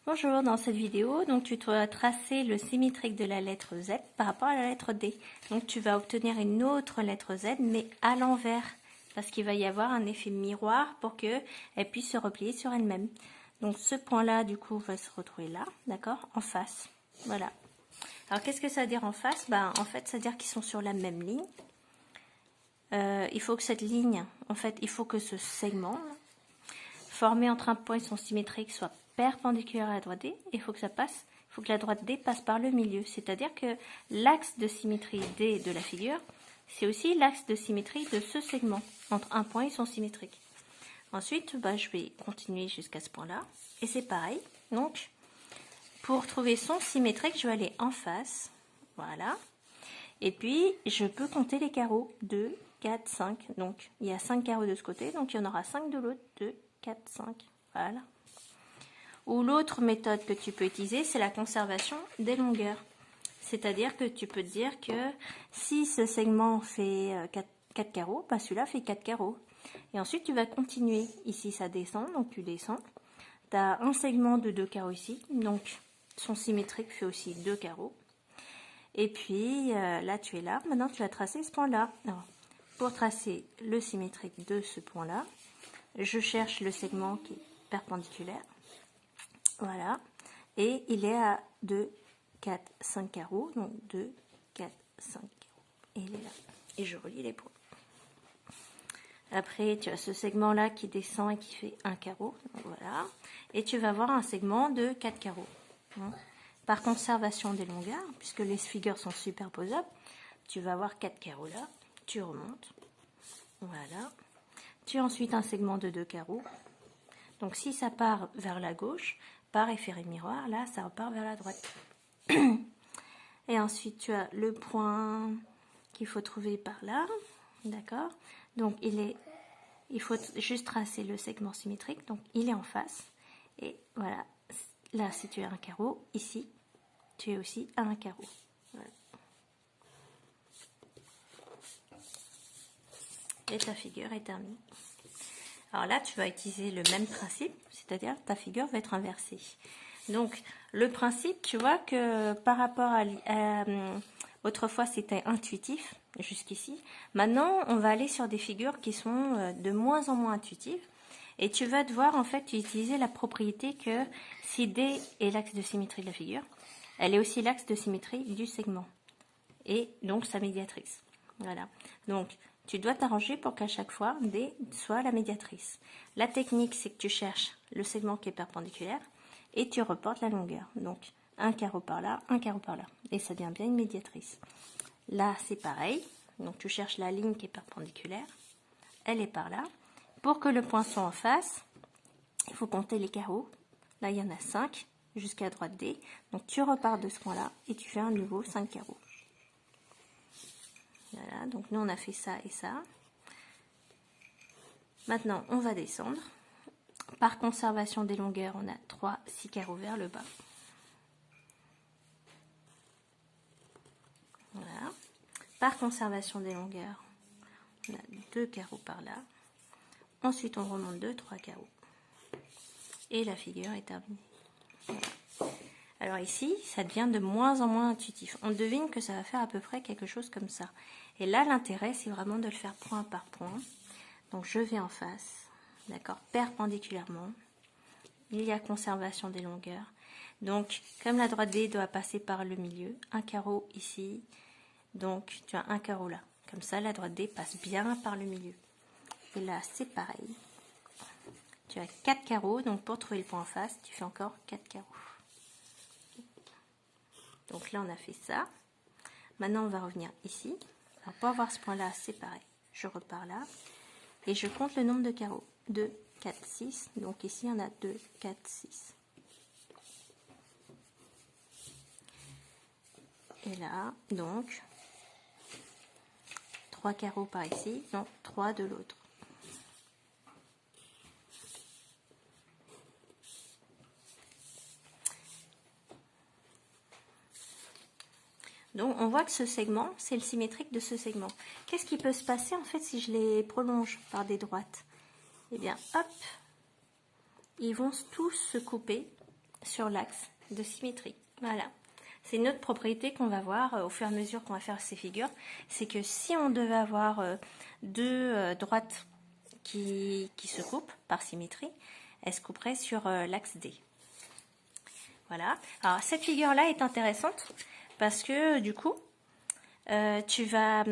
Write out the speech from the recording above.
Bonjour, dans cette vidéo, donc tu dois tracer le symétrique de la lettre Z par rapport à la lettre D. Donc tu vas obtenir une autre lettre Z mais à l'envers parce qu'il va y avoir un effet miroir pour que elle puisse se replier sur elle-même. Donc ce point-là du coup va se retrouver là, d'accord, en face. Voilà. Alors qu'est-ce que ça veut dire en face? En fait ça veut dire qu'ils sont sur la même ligne. Il faut que cette ligne, en fait, il faut que ce segment formé entre un point et son symétrique soit perpendiculaire à la droite D, il faut que ça passe, il faut que la droite D passe par le milieu, c'est-à-dire que l'axe de symétrie D de la figure, c'est aussi l'axe de symétrie de ce segment, entre un point et son symétrique. Ensuite, je vais continuer jusqu'à ce point-là, et c'est pareil, donc, pour trouver son symétrique, je vais aller en face, voilà, et puis je peux compter les carreaux, 2, 4, 5, donc il y a 5 carreaux de ce côté, donc il y en aura 5 de l'autre, 2, 4, 5, voilà. Ou l'autre méthode que tu peux utiliser, c'est la conservation des longueurs. C'est-à-dire que tu peux te dire que si ce segment fait 4 carreaux, celui-là fait 4 carreaux. Et ensuite, tu vas continuer. Ici, ça descend, donc tu descends. Tu as un segment de 2 carreaux ici, donc son symétrique fait aussi 2 carreaux. Et puis, là, tu es là. Maintenant, tu vas tracer ce point-là. Pour tracer le symétrique de ce point-là, je cherche le segment qui est perpendiculaire. Voilà. Et il est à 2, 4, 5 carreaux. Donc 2, 4, 5 carreaux. Et il est là. Et je relie les points. Après, tu as ce segment-là qui descend et qui fait un carreau. Donc voilà. Et tu vas avoir un segment de 4 carreaux. Par conservation des longueurs, puisque les figures sont superposables, tu vas avoir 4 carreaux là. Tu remontes. Voilà. Tu as ensuite un segment de 2 carreaux. Donc si ça part vers la gauche, par effet miroir, là ça repart vers la droite. Et ensuite tu as le point qu'il faut trouver par là, d'accord? Donc il faut juste tracer le segment symétrique, donc il est en face. Et voilà, là si tu as un carreau, ici tu es aussi à un carreau. Voilà. Et ta figure est terminée. Alors là, tu vas utiliser le même principe, c'est-à-dire ta figure va être inversée. Donc, le principe, tu vois que par rapport à autrefois, c'était intuitif jusqu'ici. Maintenant, on va aller sur des figures qui sont de moins en moins intuitives. Et tu vas devoir en fait utiliser la propriété que si D est l'axe de symétrie de la figure, elle est aussi l'axe de symétrie du segment. Et donc sa médiatrice. Voilà. Donc, tu dois t'arranger pour qu'à chaque fois, D soit la médiatrice. La technique, c'est que tu cherches le segment qui est perpendiculaire et tu reportes la longueur. Donc, un carreau par là, un carreau par là. Et ça devient bien une médiatrice. Là, c'est pareil. Donc, tu cherches la ligne qui est perpendiculaire. Elle est par là. Pour que le point soit en face, il faut compter les carreaux. Là, il y en a 5 jusqu'à droite D. Donc, tu repars de ce point-là et tu fais un nouveau 5 carreaux. Voilà, donc nous on a fait ça et ça. Maintenant on va descendre. Par conservation des longueurs, on a 3, 6 carreaux vers le bas. Voilà. Par conservation des longueurs, on a 2 carreaux par là. Ensuite on remonte 2, 3 carreaux. Et la figure est terminée. Voilà. Alors ici, ça devient de moins en moins intuitif. On devine que ça va faire à peu près quelque chose comme ça. Et là, l'intérêt, c'est vraiment de le faire point par point. Donc je vais en face, d'accord, perpendiculairement. Il y a conservation des longueurs. Donc, comme la droite D doit passer par le milieu, un carreau ici, donc tu as un carreau là. Comme ça, la droite D passe bien par le milieu. Et là, c'est pareil. Tu as 4 carreaux, donc pour trouver le point en face, tu fais encore 4 carreaux. Donc là, on a fait ça. Maintenant, on va revenir ici. Alors, pour avoir ce point-là, c'est pareil. Je repars là. Et je compte le nombre de carreaux. 2, 4, 6. Donc ici, on a 2, 4, 6. Et là, donc, 3 carreaux par ici. Donc, 3 de l'autre. Donc, on voit que ce segment, c'est le symétrique de ce segment. Qu'est-ce qui peut se passer, en fait, si je les prolonge par des droites? Eh bien, hop, ils vont tous se couper sur l'axe de symétrie. Voilà. C'est une autre propriété qu'on va voir au fur et à mesure qu'on va faire ces figures. C'est que si on devait avoir deux droites qui se coupent par symétrie, elles se couperaient sur l'axe D. Voilà. Alors cette figure-là est intéressante parce que du coup, tu vas